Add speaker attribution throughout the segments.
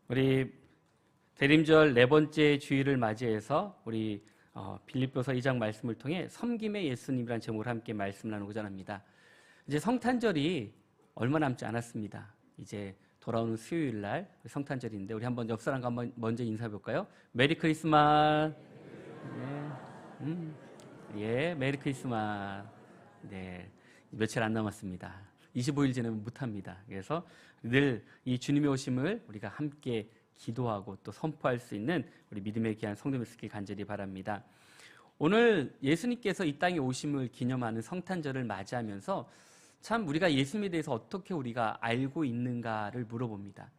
Speaker 1: 우리 대림절 네 번째 주일을 맞이해서 우리 빌립보서 2장 말씀을 통해 섬김의 예수님이라는 제목으로 함께 말씀을 나누고자 합니다. 이제 성탄절이 얼마 남지 않았습니다. 이제 돌아오는 수요일 날 성탄절인데 우리 한번 옆 사람과 한번 먼저 인사해 볼까요? 메리 크리스마스. 예, 메리 크리스마스. 네, 며칠 안 남았습니다. 25일 지나면 못합니다. 그래서 늘 이 주님의 오심을 우리가 함께 기도하고 또 선포할 수 있는 우리 믿음의 귀한 성도님들 있길 간절히 바랍니다. 오늘 예수님께서 이 땅에 오심을 기념하는 성탄절을 맞이하면서 참 우리가 예수님에 대해서 어떻게 우리가 알고 있는가를 물어봅니다.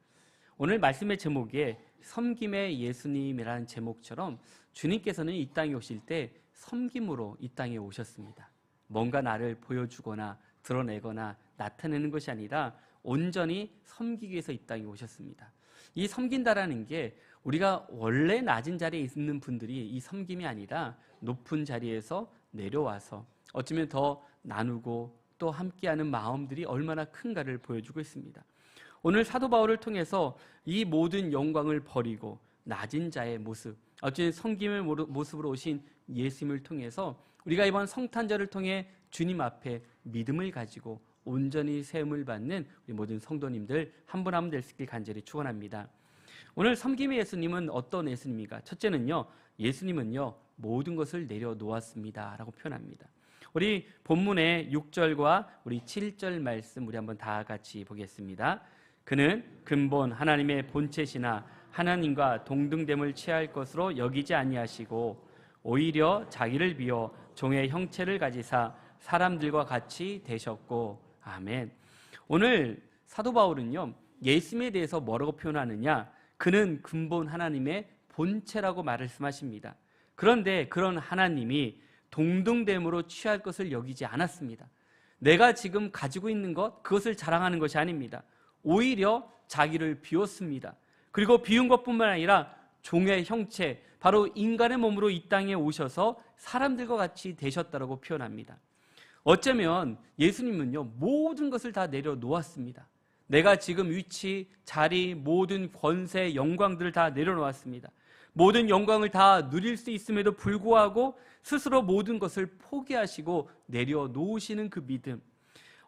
Speaker 1: 오늘 말씀의 제목에 섬김의 예수님이라는 제목처럼 주님께서는 이 땅에 오실 때 섬김으로 이 땅에 오셨습니다. 뭔가 나를 보여주거나 드러내거나 나타내는 것이 아니라 온전히 섬기기 위해서 이 땅에 오셨습니다. 이 섬긴다라는 게 우리가 원래 낮은 자리에 있는 분들이 이 섬김이 아니라 높은 자리에서 내려와서 어쩌면 더 나누고 또 함께하는 마음들이 얼마나 큰가를 보여주고 있습니다. 오늘 사도 바울을 통해서 이 모든 영광을 버리고 낮은 자의 모습, 어쩌면 섬김의 모습으로 오신 예수님을 통해서 우리가 이번 성탄절을 통해 주님 앞에 믿음을 가지고 온전히 세움을 받는 우리 모든 성도님들 한 분 한 분 될 수 있길 간절히 축원합니다. 오늘 섬김의 예수님은 어떤 예수님입니까? 첫째는요, 예수님은요 모든 것을 내려놓았습니다 라고 표현합니다. 우리 본문의 6절과 우리 7절 말씀 우리 한번 다 같이 보겠습니다. 그는 근본 하나님의 본체시나 하나님과 동등됨을 취할 것으로 여기지 아니하시고 오히려 자기를 비워 종의 형체를 가지사 사람들과 같이 되셨고. 아멘. 오늘 사도 바울은요 예수님에 대해서 뭐라고 표현하느냐, 그는 근본 하나님의 본체라고 말씀하십니다. 그런데 그런 하나님이 동등됨으로 취할 것을 여기지 않았습니다. 내가 지금 가지고 있는 것, 그것을 자랑하는 것이 아닙니다. 오히려 자기를 비웠습니다. 그리고 비운 것뿐만 아니라 종의 형체, 바로 인간의 몸으로 이 땅에 오셔서 사람들과 같이 되셨다라고 표현합니다. 어쩌면 예수님은요 모든 것을 다 내려놓았습니다. 내가 지금 위치, 자리, 모든 권세, 영광들을 다 내려놓았습니다. 모든 영광을 다 누릴 수 있음에도 불구하고 스스로 모든 것을 포기하시고 내려놓으시는 그 믿음,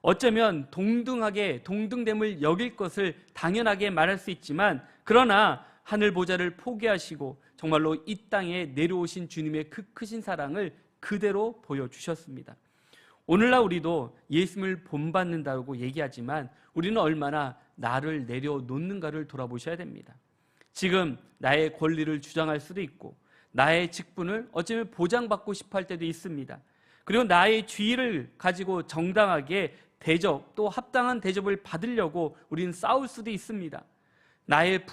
Speaker 1: 어쩌면 동등됨을 여길 것을 당연하게 말할 수 있지만, 그러나 하늘 보좌를 포기하시고 정말로 이 땅에 내려오신 주님의 그 크신 사랑을 그대로 보여주셨습니다. 오늘날 우리도 예수님을 본받는다고 얘기하지만 우리는 얼마나 나를 내려놓는가를 돌아보셔야 됩니다. 지금 나의 권리를 주장할 수도 있고 나의 직분을 어쩌면 보장받고 싶어 할 때도 있습니다. 그리고 나의 지위를 가지고 정당하게 대접, 또 합당한 대접을 받으려고 우리는 싸울 수도 있습니다. 나의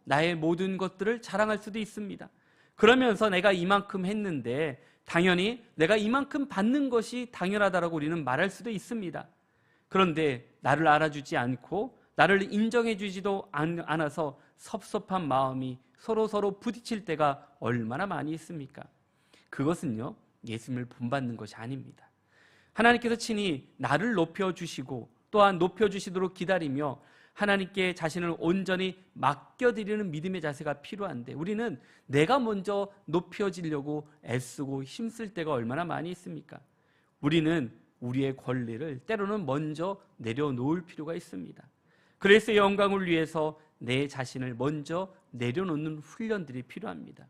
Speaker 1: 나의 모든 것들을 자랑할 수도 있습니다. 그러면서 내가 이만큼 했는데 당연히 내가 이만큼 받는 것이 당연하다라고 우리는 말할 수도 있습니다. 그런데 나를 알아주지 않고 나를 인정해 주지도 않아서 섭섭한 마음이 서로 부딪힐 때가 얼마나 많이 있습니까? 그것은요 예수님을 본받는 것이 아닙니다. 하나님께서 친히 나를 높여주시고 또한 높여주시도록 기다리며 하나님께 자신을 온전히 맡겨드리는 믿음의 자세가 필요한데, 우리는 내가 먼저 높여지려고 애쓰고 힘쓸 때가 얼마나 많이 있습니까? 우리는 우리의 권리를 때로는 먼저 내려놓을 필요가 있습니다. 그리스도의 영광을 위해서 내 자신을 먼저 내려놓는 훈련들이 필요합니다.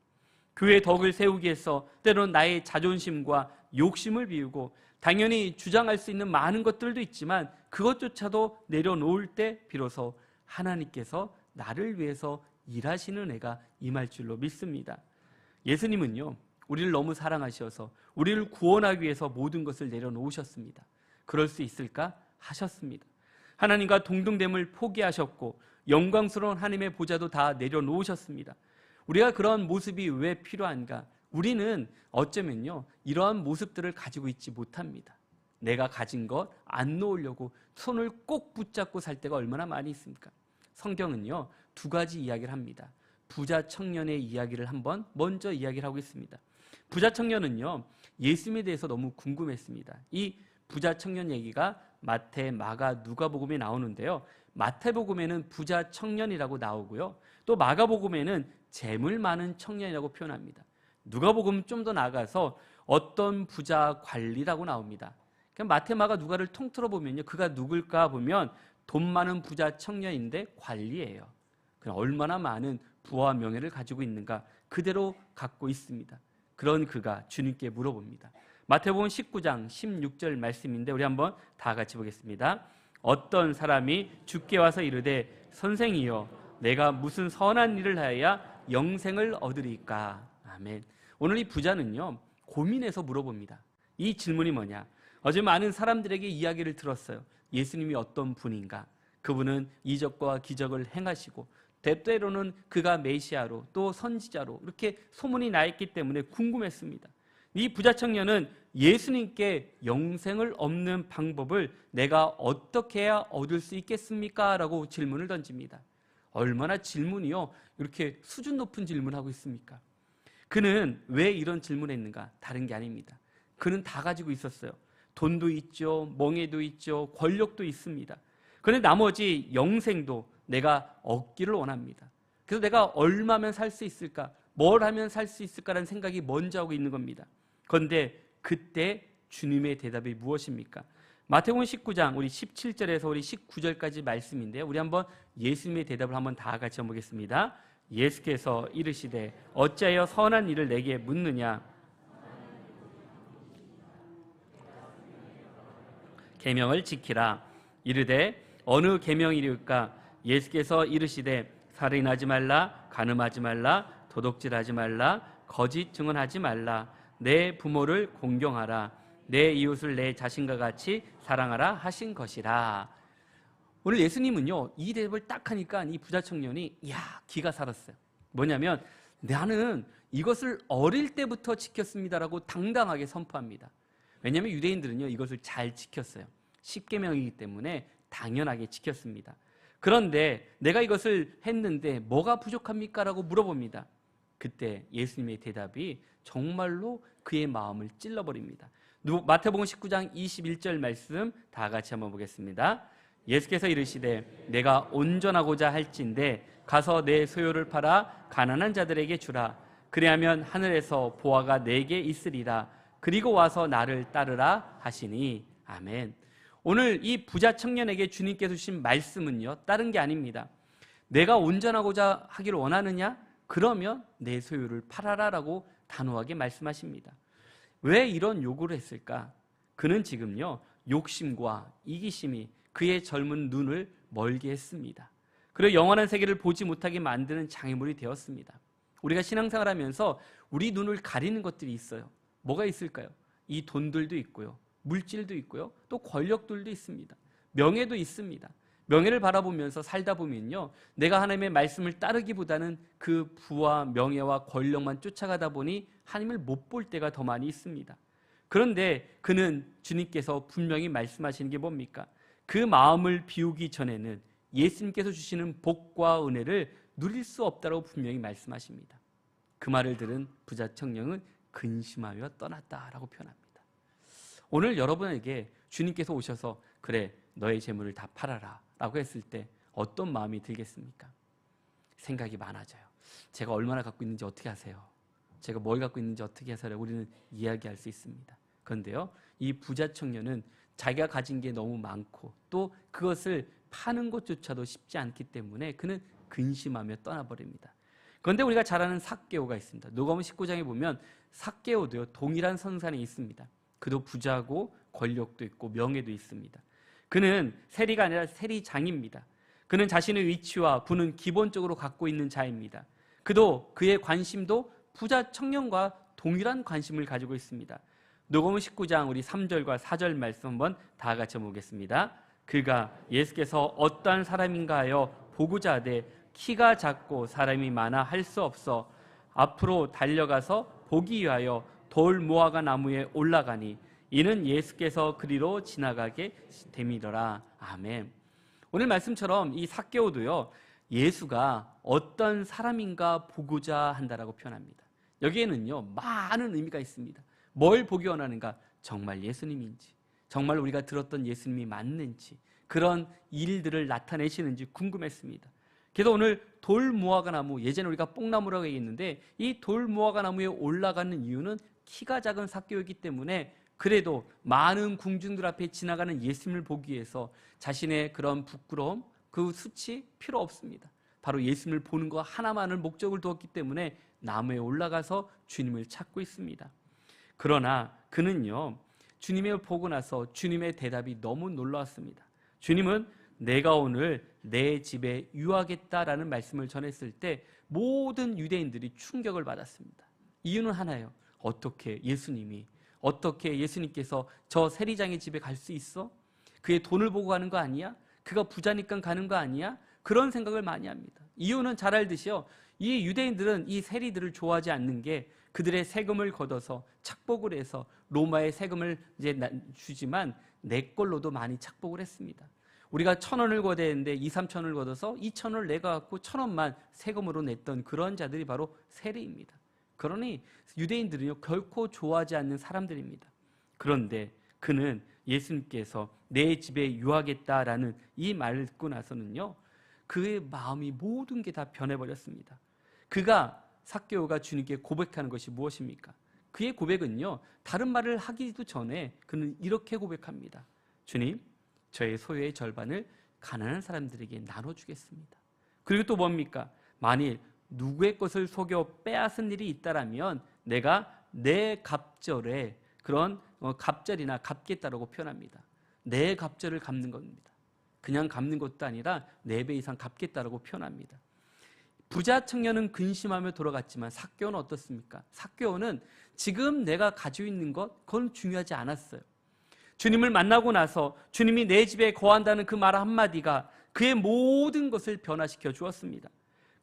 Speaker 1: 교회의 덕을 세우기 위해서 때로는 나의 자존심과 욕심을 비우고 당연히 주장할 수 있는 많은 것들도 있지만 그것조차도 내려놓을 때 비로소 하나님께서 나를 위해서 일하시는 애가 임할 줄로 믿습니다. 예수님은요 우리를 너무 사랑하셔서 우리를 구원하기 위해서 모든 것을 내려놓으셨습니다. 그럴 수 있을까? 하셨습니다. 하나님과 동등됨을 포기하셨고 영광스러운 하나님의 보좌도 다 내려놓으셨습니다. 우리가 그런 모습이 왜 필요한가? 우리는 어쩌면요 이러한 모습들을 가지고 있지 못합니다. 내가 가진 것 안 놓으려고 손을 꼭 붙잡고 살 때가 얼마나 많이 있습니까? 성경은요 2가지 이야기를 합니다. 부자 청년의 이야기를 한번 먼저 이야기를 하고 있습니다. 부자 청년은요 예수님에 대해서 너무 궁금했습니다. 이 부자 청년 얘기가 마태, 마가, 누가복음에 나오는데요, 마태복음에는 부자 청년이라고 나오고요. 또 마가복음에는 재물 많은 청년이라고 표현합니다. 누가복음 좀 더 나아가서 어떤 부자 관리라고 나옵니다. 마태, 마가, 누가를 통틀어 보면요, 그가 누굴까 보면 돈 많은 부자 청년인데 관리예요. 얼마나 많은 부와 명예를 가지고 있는가 그대로 갖고 있습니다. 그런 그가 주님께 물어봅니다. 마태복음 19장 16절 말씀인데 우리 한번 다 같이 보겠습니다. 어떤 사람이 주께 와서 이르되 선생이여 내가 무슨 선한 일을 하여야 영생을 얻으리까. 아멘. 오늘 이 부자는요 고민해서 물어봅니다. 이 질문이 뭐냐? 어제 많은 사람들에게 이야기를 들었어요. 예수님이 어떤 분인가? 그분은 이적과 기적을 행하시고 때때로는 그가 메시아로 또 선지자로 이렇게 소문이 나 있기 때문에 궁금했습니다. 이 부자 청년은 예수님께 영생을 얻는 방법을 내가 어떻게 해야 얻을 수 있겠습니까? 라고 질문을 던집니다. 얼마나 질문이요 이렇게 수준 높은 질문을 하고 있습니까? 그는 왜 이런 질문을 했는가? 다른 게 아닙니다. 그는 다 가지고 있었어요. 돈도 있죠, 명예도 있죠, 권력도 있습니다. 그런데 나머지 영생도 내가 얻기를 원합니다. 그래서 내가 얼마면 살 수 있을까? 뭘 하면 살 수 있을까라는 생각이 먼저 하고 있는 겁니다. 그런데 그때 주님의 대답이 무엇입니까? 마태복음 19장 우리 17절에서 우리 19절까지 말씀인데요. 우리 한번 예수님의 대답을 한번 다 같이 한번 보겠습니다. 예수께서 이르시되 어찌하여 선한 일을 내게 묻느냐? 계명을 지키라. 이르되 어느 계명이리까? 예수께서 이르시되 살인하지 말라, 간음하지 말라, 도둑질하지 말라, 거짓 증언하지 말라, 내 부모를 공경하라, 내 이웃을 내 자신과 같이 사랑하라 하신 것이라. 오늘 예수님은요 이 대답을 딱 하니까 이 부자 청년이 기가 살았어요. 뭐냐면 나는 이것을 어릴 때부터 지켰습니다라고 당당하게 선포합니다. 왜냐하면 유대인들은요 이것을 잘 지켰어요. 십계명이기 때문에 당연하게 지켰습니다. 그런데 내가 이것을 했는데 뭐가 부족합니까? 라고 물어봅니다. 그때 예수님의 대답이 정말로 그의 마음을 찔러버립니다. 마태복음 19장 21절 말씀 다 같이 한번 보겠습니다. 예수께서 이르시되 내가 온전하고자 할진대 가서 내 소유를 팔아 가난한 자들에게 주라. 그리하면 하늘에서 보화가 내게 있으리라. 그리고 와서 나를 따르라 하시니. 아멘. 오늘 이 부자 청년에게 주님께서 주신 말씀은요 다른 게 아닙니다. 내가 온전하고자 하기를 원하느냐? 그러면 내 소유를 팔아라 라고 단호하게 말씀하십니다. 왜 이런 요구를 했을까? 그는 지금요 욕심과 이기심이 그의 젊은 눈을 멀게 했습니다. 그리고 영원한 세계를 보지 못하게 만드는 장애물이 되었습니다. 우리가 신앙생활 하면서 우리 눈을 가리는 것들이 있어요. 뭐가 있을까요? 이 돈들도 있고요, 물질도 있고요, 또 권력들도 있습니다. 명예도 있습니다. 명예를 바라보면서 살다 보면요 내가 하나님의 말씀을 따르기보다는 그 부와 명예와 권력만 쫓아가다 보니 하나님을 못 볼 때가 더 많이 있습니다. 그런데 그는 주님께서 분명히 말씀하시는 게 뭡니까? 그 마음을 비우기 전에는 예수님께서 주시는 복과 은혜를 누릴 수 없다고 분명히 말씀하십니다. 그 말을 들은 부자 청년은 근심하여 떠났다라고 표현합니다. 오늘 여러분에게 주님께서 오셔서 그래 너의 재물을 다 팔아라 라고 했을 때 어떤 마음이 들겠습니까? 생각이 많아져요. 제가 얼마나 갖고 있는지 어떻게 아세요? 제가 뭘 갖고 있는지 어떻게 해서라고 우리는 이야기할 수 있습니다. 그런데요 이 부자 청년은 자기가 가진 게 너무 많고 또 그것을 파는 것조차도 쉽지 않기 때문에 그는 근심하며 떠나버립니다. 그런데 우리가 잘 아는 삭개오가 있습니다. 누가복음 19장에 보면 삭개오도요 동일한 선산에 있습니다. 그도 부자고 권력도 있고 명예도 있습니다. 그는 세리가 아니라 세리장입니다. 그는 자신의 위치와 부는 기본적으로 갖고 있는 자입니다. 그도 그의 관심도 부자 청년과 동일한 관심을 가지고 있습니다. 누가복음 19장 우리 3절과 4절 말씀 한번 다 같이 보겠습니다. 그가 예수께서 어떠한 사람인가 하여 보고자 하되 키가 작고 사람이 많아 할 수 없어 앞으로 달려가서 보기 위하여 돌 무화과 나무에 올라가니 이는 예수께서 그리로 지나가게 됨이더라. 아멘. 오늘 말씀처럼 이 삭개오도요 예수가 어떤 사람인가 보고자 한다라고 표현합니다. 여기에는요 많은 의미가 있습니다. 뭘 보기 원하는가? 정말 예수님인지, 정말 우리가 들었던 예수님이 맞는지, 그런 일들을 나타내시는지 궁금했습니다. 그래서 오늘 돌무화과 나무, 예전에 우리가 뽕나무라고 얘기했는데 이 돌무화과 나무에 올라가는 이유는 키가 작은 삭개오이기 때문에 그래도 많은 궁중들 앞에 지나가는 예수님을 보기 위해서 자신의 그런 부끄러움, 그 수치 필요 없습니다. 바로 예수님을 보는 것 하나만을 목적을 두었기 때문에 나무에 올라가서 주님을 찾고 있습니다. 그러나 그는요, 주님을 보고 나서 주님의 대답이 너무 놀라웠습니다. 주님은 내가 오늘 내 집에 유하겠다라는 말씀을 전했을 때 모든 유대인들이 충격을 받았습니다. 이유는 하나예요. 어떻게 예수님께서 저 세리장의 집에 갈 수 있어? 그의 돈을 보고 가는 거 아니야? 그가 부자니까 가는 거 아니야? 그런 생각을 많이 합니다. 이유는 잘 알듯이요, 이 유대인들은 이 세리들을 좋아하지 않는 게 그들의 세금을 걷어서 착복을 해서 로마의 세금을 이제 주지만 내 걸로도 많이 착복을 했습니다. 우리가 1,000원을 걷어야 되는데 2, 3천원을 걷어서 2,000원을 내가갖고 1,000원만 세금으로 냈던 그런 자들이 바로 세리입니다. 그러니 유대인들은요, 결코 좋아하지 않는 사람들입니다. 그런데 그는 예수님께서 내 집에 유하겠다라는 이 말을 듣고 나서는요, 그의 마음이 모든 게 다 변해버렸습니다. 삭개오가 주님께 고백하는 것이 무엇입니까? 그의 고백은요, 다른 말을 하기도 전에 그는 이렇게 고백합니다. 주님, 저의 소유의 절반을 가난한 사람들에게 나눠주겠습니다. 그리고 또 뭡니까? 만일 누구의 것을 속여 빼앗은 일이 있다라면 내가 내 갑절에 그런 갑절이나 갚겠다라고 표현합니다. 내 갑절을 갚는 겁니다. 그냥 갚는 것도 아니라 4배 이상 갚겠다라고 표현합니다. 부자 청년은 근심하며 돌아갔지만 삭개오는 어떻습니까? 삭개오는 지금 내가 가지고 있는 것, 그건 중요하지 않았어요. 주님을 만나고 나서 주님이 내 집에 거한다는 그 말 한마디가 그의 모든 것을 변화시켜 주었습니다.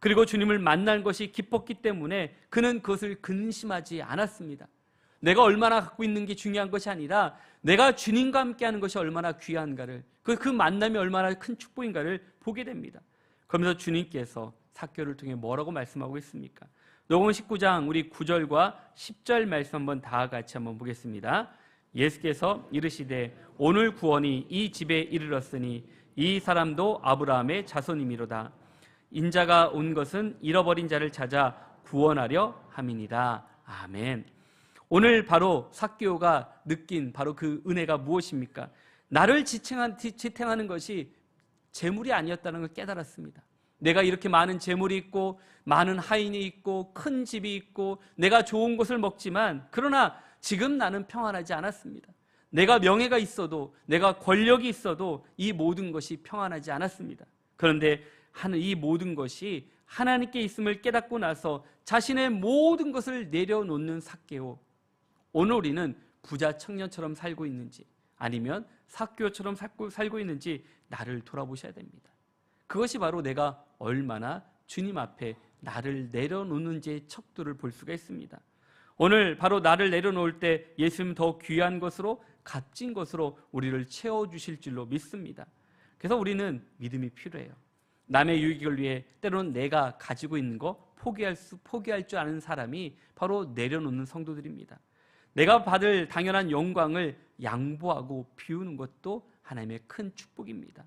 Speaker 1: 그리고 주님을 만난 것이 기뻤기 때문에 그는 그것을 근심하지 않았습니다. 내가 얼마나 갖고 있는 게 중요한 것이 아니라 내가 주님과 함께하는 것이 얼마나 귀한가를, 그 만남이 얼마나 큰 축복인가를 보게 됩니다. 그러면서 주님께서 삭개오를 통해 뭐라고 말씀하고 있습니까? 녹음 19장 우리 9절과 10절 말씀 한번 다 같이 한번 보겠습니다. 예수께서 이르시되 오늘 구원이 이 집에 이르렀으니 이 사람도 아브라함의 자손이미로다. 인자가 온 것은 잃어버린 자를 찾아 구원하려 함이니라. 아멘. 오늘 바로 삭개오가 느낀 바로 그 은혜가 무엇입니까? 나를 지탱하는 것이 재물이 아니었다는 걸 깨달았습니다. 내가 이렇게 많은 재물이 있고 많은 하인이 있고 큰 집이 있고 내가 좋은 것을 먹지만 그러나 지금 나는 평안하지 않았습니다. 내가 명예가 있어도 내가 권력이 있어도 이 모든 것이 평안하지 않았습니다. 그런데 이 모든 것이 하나님께 있음을 깨닫고 나서 자신의 모든 것을 내려놓는 삭개오. 오늘 우리는 부자 청년처럼 살고 있는지 아니면 삭개오처럼 살고 있는지 나를 돌아보셔야 됩니다. 그것이 바로 내가 얼마나 주님 앞에 나를 내려놓는지의 척도를 볼 수가 있습니다. 오늘 바로 나를 내려놓을 때 예수님 더 귀한 것으로 값진 것으로 우리를 채워주실 줄로 믿습니다. 그래서 우리는 믿음이 필요해요. 남의 유익을 위해 때로는 내가 가지고 있는 거 포기할 줄 아는 사람이 바로 내려놓는 성도들입니다. 내가 받을 당연한 영광을 양보하고 비우는 것도 하나님의 큰 축복입니다.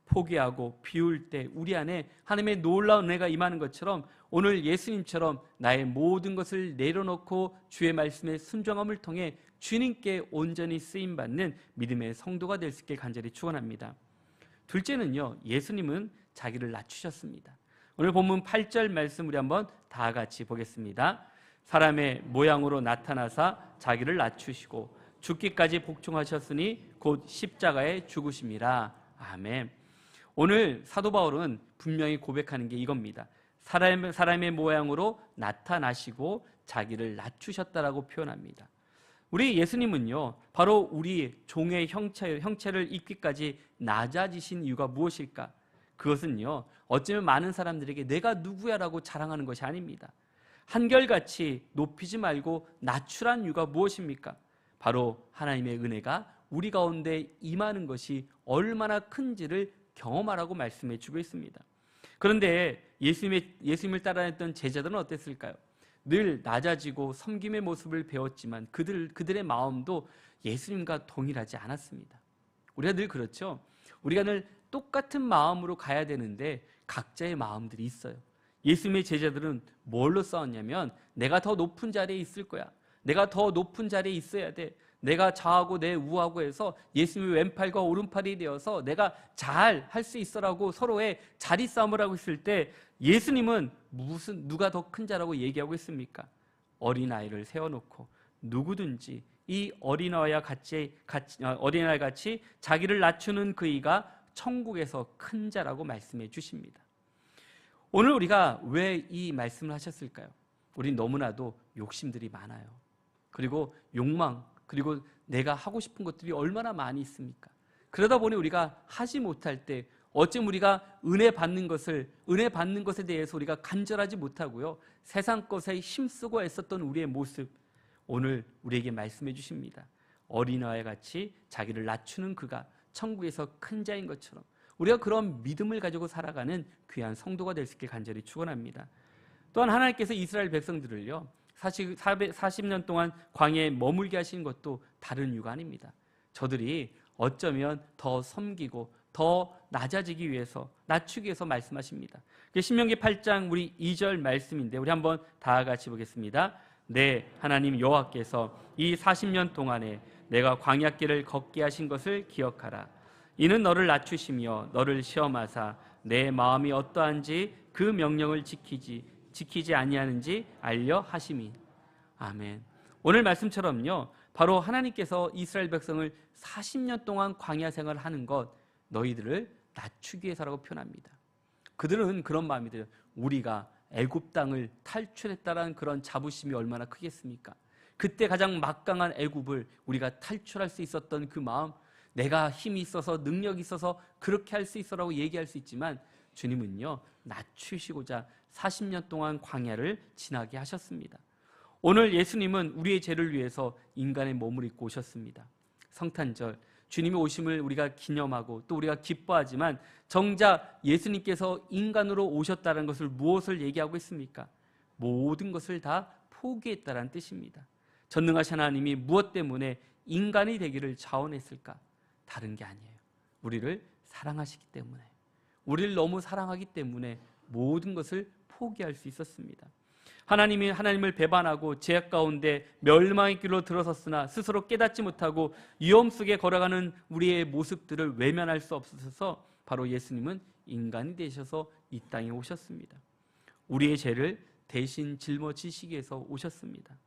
Speaker 1: 포기하고 비울 때 우리 안에 하나님의 놀라운 은혜가 임하는 것처럼 오늘 예수님처럼 나의 모든 것을 내려놓고 주의 말씀에 순종함을 통해 주님께 온전히 쓰임받는 믿음의 성도가 될 수 있게 간절히 축원합니다. 둘째는요, 예수님은 자기를 낮추셨습니다. 오늘 본문 8절 말씀 우리 한번 다 같이 보겠습니다. 사람의 모양으로 나타나사 자기를 낮추시고 죽기까지 복종하셨으니 곧 십자가에 죽으심이라. 아멘. 오늘 사도 바울은 분명히 고백하는 게 이겁니다. 사람의 모양으로 나타나시고 자기를 낮추셨다라고 표현합니다. 우리 예수님은요, 바로 우리 종의 형체를 입기까지 낮아지신 이유가 무엇일까? 그것은요, 어쩌면 많은 사람들에게 내가 누구야라고 자랑하는 것이 아닙니다. 한결같이 높이지 말고 낮추란 이유가 무엇입니까? 바로 하나님의 은혜가 우리 가운데 임하는 것이 얼마나 큰지를 경험하라고 말씀해 주고 있습니다. 그런데 예수님을 따라했던 제자들은 어땠을까요? 늘 낮아지고 섬김의 모습을 배웠지만 그들의 마음도 예수님과 동일하지 않았습니다. 우리가 늘 그렇죠. 우리가 늘 똑같은 마음으로 가야 되는데 각자의 마음들이 있어요. 예수님의 제자들은 뭘로 싸웠냐면 내가 더 높은 자리에 있을 거야. 내가 더 높은 자리에 있어야 돼. 내가 좌하고 내 우하고 해서 예수님의 왼팔과 오른팔이 되어서 내가 잘 할 수 있어라고 서로의 자리 싸움을 하고 있을 때 예수님은 누가 더 큰 자라고 얘기하고 있습니까? 어린아이를 세워놓고 누구든지 이 어린아이와 같이 자기를 낮추는 그이가 천국에서 큰 자라고 말씀해 주십니다. 오늘 우리가 왜 이 말씀을 하셨을까요? 우린 너무나도 욕심들이 많아요. 그리고 욕망, 그리고 내가 하고 싶은 것들이 얼마나 많이 있습니까? 그러다 보니 우리가 하지 못할 때 어쩜 우리가 은혜 받는 것에 대해서 우리가 간절하지 못하고요. 세상 것에 힘쓰고 애썼던 우리의 모습, 오늘 우리에게 말씀해 주십니다. 어린아이와 같이 자기를 낮추는 그가 천국에서 큰 자인 것처럼 우리가 그런 믿음을 가지고 살아가는 귀한 성도가 될 수 있길 간절히 축원합니다. 또한 하나님께서 이스라엘 백성들을요 40년 동안 광야에 머물게 하신 것도 다른 이유가 아닙니다. 저들이 어쩌면 더 섬기고 더 낮아지기 위해서, 낮추기 위해서 말씀하십니다. 신명기 8장 우리 2절 말씀인데 우리 한번 다 같이 보겠습니다. 네, 하나님 여호와께서 이 40년 동안에 내가 광야길을 걷게 하신 것을 기억하라. 이는 너를 낮추시며 너를 시험하사 내 마음이 어떠한지 그 명령을 지키지 아니하는지 알려 하심이. 아멘. 오늘 말씀처럼요, 바로 하나님께서 이스라엘 백성을 40년 동안 광야 생활을 하는 것, 너희들을 낮추기 위해서라고 표현합니다. 그들은 그런 마음이 들어요. 우리가 애굽 땅을 탈출했다라는 그런 자부심이 얼마나 크겠습니까? 그때 가장 막강한 애굽을 우리가 탈출할 수 있었던 그 마음, 내가 힘이 있어서 능력이 있어서 그렇게 할 수 있어라고 얘기할 수 있지만 주님은요, 낮추시고자 40년 동안 광야를 지나게 하셨습니다. 오늘 예수님은 우리의 죄를 위해서 인간의 몸을 입고 오셨습니다. 성탄절, 주님의 오심을 우리가 기념하고 또 우리가 기뻐하지만 정작 예수님께서 인간으로 오셨다는 것을 무엇을 얘기하고 있습니까? 모든 것을 다 포기했다는 뜻입니다. 전능하신 하나님이 무엇 때문에 인간이 되기를 자원했을까? 다른 게 아니에요. 우리를 사랑하시기 때문에, 우리를 너무 사랑하기 때문에 모든 것을 포기할 수 있었습니다. 하나님이 하나님을 배반하고 죄악 가운데 멸망의 길로 들어섰으나 스스로 깨닫지 못하고 위험 속에 걸어가는 우리의 모습들을 외면할 수 없어서 바로 예수님은 인간이 되셔서 이 땅에 오셨습니다. 우리의 죄를 대신 짊어지시기 위해서 오셨습니다.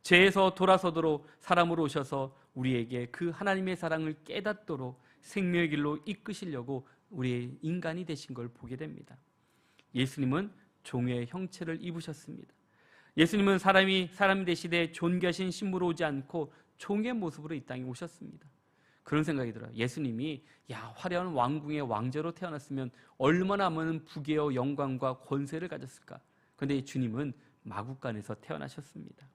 Speaker 1: 죄에서 돌아서도록 사람으로 오셔서 우리에게 그 하나님의 사랑을 깨닫도록 생명의 길로 이끄시려고 우리의 인간이 되신 걸 보게 됩니다. 예수님은 종의 형체를 입으셨습니다. 예수님은 사람이 되시되 존귀하신 신부로 오지 않고 종의 모습으로 이 땅에 오셨습니다. 그런 생각이 들어요. 예수님이 화려한 왕궁의 왕자로 태어났으면 얼마나 많은 부귀와 영광과 권세를 가졌을까. 그런데 주님은 마구간에서 태어나셨습니다.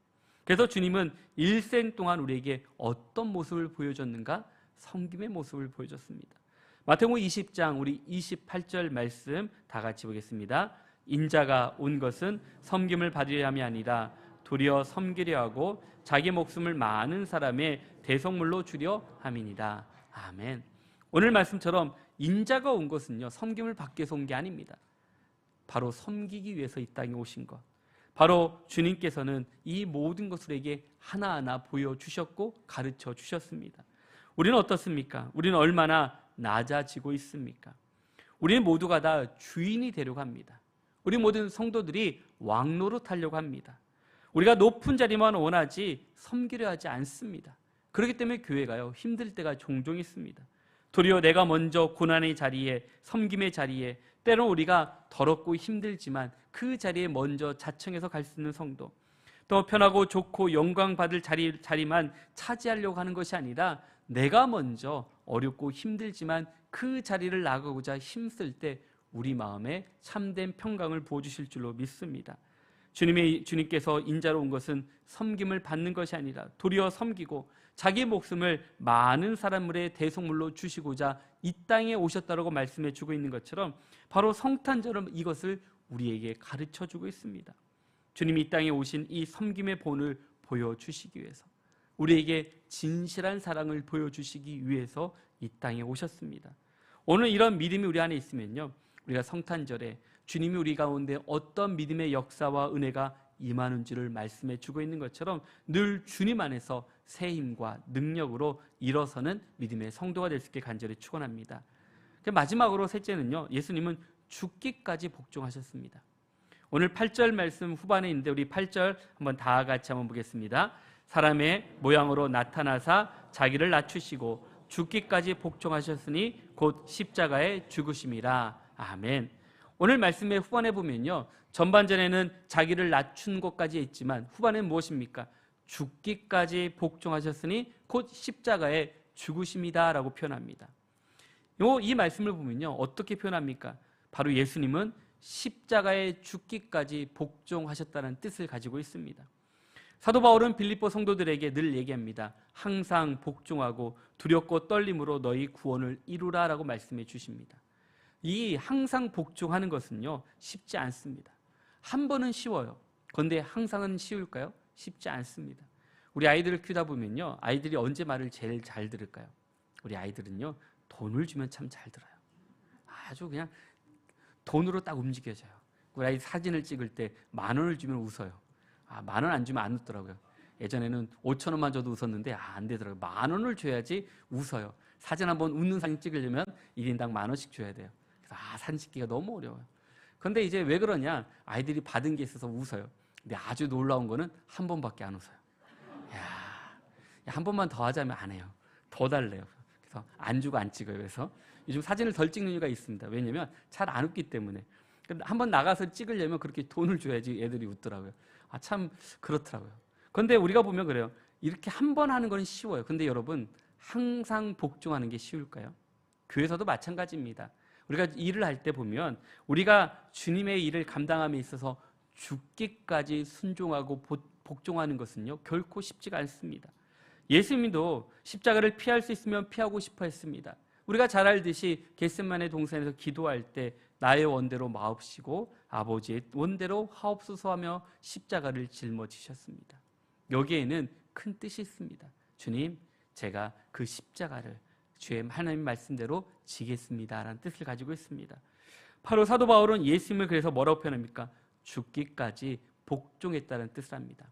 Speaker 1: 그래서 주님은 일생 동안 우리에게 어떤 모습을 보여줬는가? 섬김의 모습을 보여줬습니다. 마태복음 20장 우리 28절 말씀 다 같이 보겠습니다. 인자가 온 것은 섬김을 받으려 함이 아니라 도리어 섬기려 하고 자기 목숨을 많은 사람의 대속물로 주려 함이니라. 아멘. 오늘 말씀처럼 인자가 온 것은요, 섬김을 받기 위해서 온 게 아닙니다. 바로 섬기기 위해서 이 땅에 오신 것. 바로 주님께서는 이 모든 것을 우리에게 하나하나 보여주셨고 가르쳐 주셨습니다. 우리는 어떻습니까? 우리는 얼마나 낮아지고 있습니까? 우리는 모두가 다 주인이 되려고 합니다. 우리 모든 성도들이 왕노릇하려고 합니다. 우리가 높은 자리만 원하지 섬기려 하지 않습니다. 그렇기 때문에 교회가요, 힘들 때가 종종 있습니다. 도리어 내가 먼저 고난의 자리에, 섬김의 자리에, 때로는 우리가 더럽고 힘들지만 그 자리에 먼저 자청해서 갈 수 있는 성도, 또 편하고 좋고 영광 받을 자리만 차지하려고 하는 것이 아니라 내가 먼저 어렵고 힘들지만 그 자리를 나가고자 힘쓸 때 우리 마음에 참된 평강을 부어주실 줄로 믿습니다. 주님께서 인자로 온 것은 섬김을 받는 것이 아니라 도리어 섬기고 자기 목숨을 많은 사람들의 대속물로 주시고자 이 땅에 오셨다고 말씀해 주고 있는 것처럼 바로 성탄절은 이것을 우리에게 가르쳐 주고 있습니다. 주님이 이 땅에 오신 이 섬김의 본을 보여주시기 위해서, 우리에게 진실한 사랑을 보여주시기 위해서 이 땅에 오셨습니다. 오늘 이런 믿음이 우리 안에 있으면요, 우리가 성탄절에 주님이 우리 가운데 어떤 믿음의 역사와 은혜가 임하는 줄을 말씀해 주고 있는 것처럼 늘 주님 안에서 새 힘과 능력으로 일어서는 믿음의 성도가 될 수 있게 간절히 축원합니다. 마지막으로 셋째는요, 예수님은 죽기까지 복종하셨습니다. 오늘 8절 말씀 후반에 있는데 우리 8절 한번 다 같이 한번 보겠습니다. 사람의 모양으로 나타나사 자기를 낮추시고 죽기까지 복종하셨으니 곧 십자가에 죽으심이라. 아멘. 오늘 말씀의 후반에 보면요, 전반전에는 자기를 낮춘 것까지 있지만 후반에는 무엇입니까? 죽기까지 복종하셨으니 곧 십자가에 죽으심이다 라고 표현합니다. 이 말씀을 보면요, 어떻게 표현합니까? 바로 예수님은 십자가에 죽기까지 복종하셨다는 뜻을 가지고 있습니다. 사도 바울은 빌립보 성도들에게 늘 얘기합니다. 항상 복종하고 두렵고 떨림으로 너희 구원을 이루라 라고 말씀해 주십니다. 이 항상 복종하는 것은요, 쉽지 않습니다. 한 번은 쉬워요. 그런데 항상은 쉬울까요? 쉽지 않습니다. 우리 아이들을 키우다 보면요, 아이들이 언제 말을 제일 잘 들을까요? 우리 아이들은요, 돈을 주면 참 잘 들어요. 아주 그냥 돈으로 딱 움직여져요. 우리 아이 사진을 찍을 때 10,000원을 주면 웃어요. 10,000원 안 주면 안 웃더라고요. 예전에는 5,000원만 줘도 웃었는데 안 되더라고요. 10,000원을 줘야지 웃어요. 사진 한번 웃는 사진 찍으려면 1인당 10,000원씩 줘야 돼요. 그래서 사진 찍기가 너무 어려워요. 그런데 이제 왜 그러냐? 아이들이 받은 게 있어서 웃어요. 근데 아주 놀라운 거는 한 번밖에 안 웃어요. 한 번만 더 하자면 안 해요. 더 달래요. 그래서 안 주고 안 찍어요. 그래서 요즘 사진을 덜 찍는 이유가 있습니다. 왜냐면 잘 안 웃기 때문에. 한번 나가서 찍으려면 그렇게 돈을 줘야지 애들이 웃더라고요. 참 그렇더라고요. 그런데 우리가 보면 그래요. 이렇게 한 번 하는 건 쉬워요. 근데 여러분, 항상 복종하는 게 쉬울까요? 교회에서도 마찬가지입니다. 우리가 일을 할 때 보면 우리가 주님의 일을 감당함에 있어서 죽기까지 순종하고 복종하는 것은요, 결코 쉽지가 않습니다. 예수님도 십자가를 피할 수 있으면 피하고 싶어 했습니다. 우리가 잘 알듯이 겟세마네 동산에서 기도할 때 나의 원대로 마옵시고 아버지의 원대로 하옵소서 하며 십자가를 짊어지셨습니다. 여기에는 큰 뜻이 있습니다. 주님, 제가 그 십자가를 주의 하나님 말씀대로 지겠습니다 라는 뜻을 가지고 있습니다. 바로 사도 바울은 예수님을 그래서 뭐라고 표현합니까? 죽기까지 복종했다는 뜻을 합니다.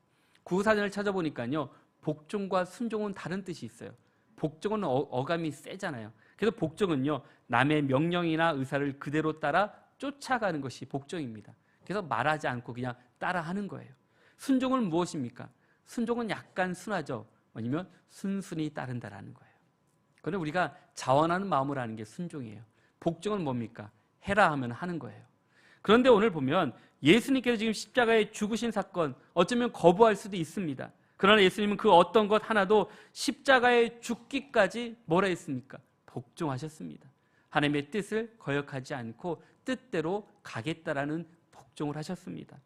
Speaker 1: 구사전을 찾아보니까요, 복종과 순종은 다른 뜻이 있어요. 복종은 어감이 세잖아요. 그래서 복종은요, 남의 명령이나 의사를 그대로 따라 쫓아가는 것이 복종입니다. 그래서 말하지 않고 그냥 따라하는 거예요. 순종은 무엇입니까? 순종은 약간 순하죠. 아니면 순순히 따른다라는 거예요. 그런데 우리가 자원하는 마음을 하는 게 순종이에요. 복종은 뭡니까? 해라 하면 하는 거예요. 그런데 오늘 보면 예수님께서 지금 십자가에 죽으신 사건, 어쩌면 거부할 수도 있습니다. 그러나 예수님은 그 어떤 것 하나도 십자가에 죽기까지 뭐라 했습니까? 복종하셨습니다. 하나님의 뜻을 거역하지 않고 뜻대로 가겠다라는 복종을 하셨습니다.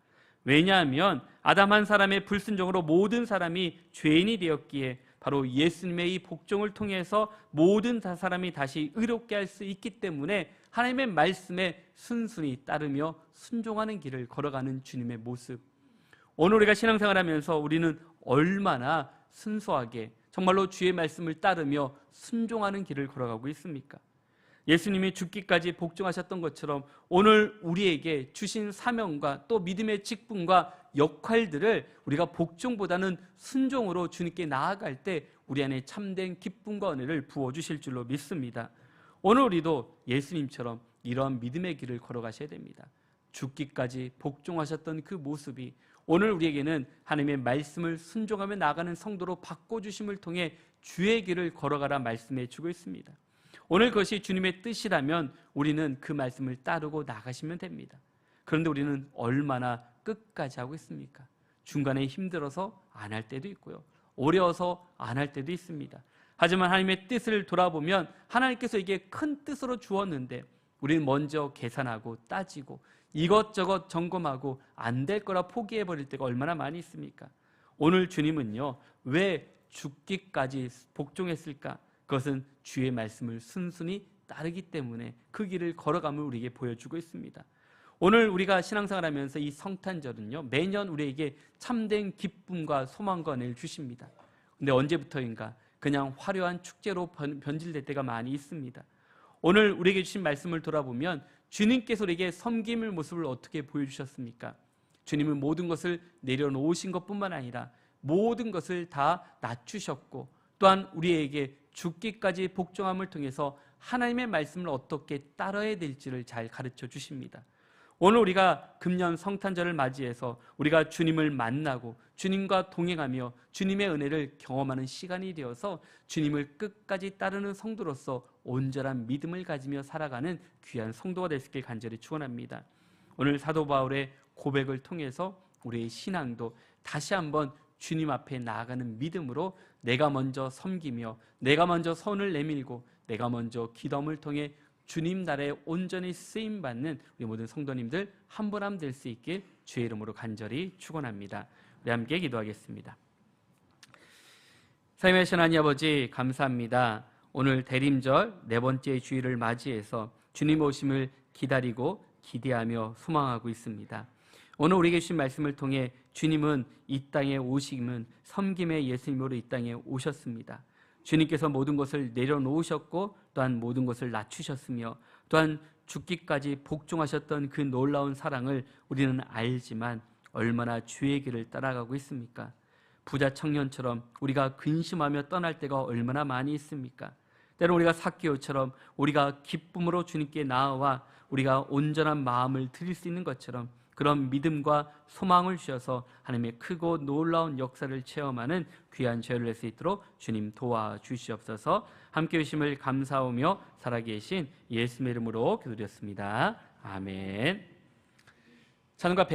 Speaker 1: 왜냐하면 아담 한 사람의 불순종으로 모든 사람이 죄인이 되었기에 바로 예수님의 이 복종을 통해서 모든 사람이 다시 의롭게 할 수 있기 때문에 하나님의 말씀에 순순히 따르며 순종하는 길을 걸어가는 주님의 모습. 오늘 우리가 신앙생활하면서 우리는 얼마나 순수하게 정말로 주의 말씀을 따르며 순종하는 길을 걸어가고 있습니까? 예수님이 죽기까지 복종하셨던 것처럼 오늘 우리에게 주신 사명과 또 믿음의 직분과 역할들을 우리가 복종보다는 순종으로 주님께 나아갈 때 우리 안에 참된 기쁨과 은혜를 부어주실 줄로 믿습니다. 오늘 우리도 예수님처럼 이런 믿음의 길을 걸어가셔야 됩니다. 죽기까지 복종하셨던 그 모습이 오늘 우리에게는 하나님의 말씀을 순종하며 나가는 성도로 바꿔주심을 통해 주의 길을 걸어가라 말씀해 주고 있습니다. 오늘 그것이 주님의 뜻이라면 우리는 그 말씀을 따르고 나가시면 됩니다. 그런데 우리는 얼마나 끝까지 하고 있습니까? 중간에 힘들어서 안 할 때도 있고요. 어려워서 안 할 때도 있습니다. 하지만 하나님의 뜻을 돌아보면 하나님께서 이게 큰 뜻으로 주었는데 우리는 먼저 계산하고 따지고 이것저것 점검하고 안 될 거라 포기해버릴 때가 얼마나 많이 있습니까? 오늘 주님은요, 왜 죽기까지 복종했을까? 그것은 주의 말씀을 순순히 따르기 때문에 그 길을 걸어감을 우리에게 보여주고 있습니다. 오늘 우리가 신앙생활하면서 이 성탄절은요, 매년 우리에게 참된 기쁨과 소망과 은혜를 주십니다. 근데 언제부터인가 그냥 화려한 축제로 변질될 때가 많이 있습니다. 오늘 우리에게 주신 말씀을 돌아보면 주님께서 우리에게 섬김의 모습을 어떻게 보여주셨습니까? 주님은 모든 것을 내려놓으신 것뿐만 아니라 모든 것을 다 낮추셨고, 또한 우리에게 죽기까지 복종함을 통해서 하나님의 말씀을 어떻게 따라야 될지를 잘 가르쳐 주십니다. 오늘 우리가 금년 성탄절을 맞이해서 우리가 주님을 만나고 주님과 동행하며 주님의 은혜를 경험하는 시간이 되어서 주님을 끝까지 따르는 성도로서 온전한 믿음을 가지며 살아가는 귀한 성도가 될 수 있길 간절히 축원합니다. 오늘 사도 바울의 고백을 통해서 우리의 신앙도 다시 한번 주님 앞에 나아가는 믿음으로 내가 먼저 섬기며 내가 먼저 손을 내밀고 내가 먼저 기도함을 통해 주님 나라에 온전히 쓰임받는 우리 모든 성도님들 한 분 한 분 될 수 있길 주의 이름으로 간절히 축원합니다. 우리 함께 기도하겠습니다. 삶의 하나님 아버지, 감사합니다. 오늘 대림절 네 번째 주일을 맞이해서 주님 오심을 기다리고 기대하며 소망하고 있습니다. 오늘 우리에게 주신 말씀을 통해 주님은 이 땅에 오심은 섬김의 예수님으로 이 땅에 오셨습니다. 주님께서 모든 것을 내려놓으셨고 또한 모든 것을 낮추셨으며 또한 죽기까지 복종하셨던 그 놀라운 사랑을 우리는 알지만 얼마나 주의 길을 따라가고 있습니까? 부자 청년처럼 우리가 근심하며 떠날 때가 얼마나 많이 있습니까? 때로 우리가 삭개오처럼 우리가 기쁨으로 주님께 나아와 우리가 온전한 마음을 드릴 수 있는 것처럼 그런 믿음과 소망을 주셔서 하나님의 크고 놀라운 역사를 체험하는 귀한 저희를 낼 수 있도록 주님 도와주시옵소서. 함께 해주심을 감사하며 살아계신 예수님의 이름으로 기도드렸습니다. 아멘. 찬송가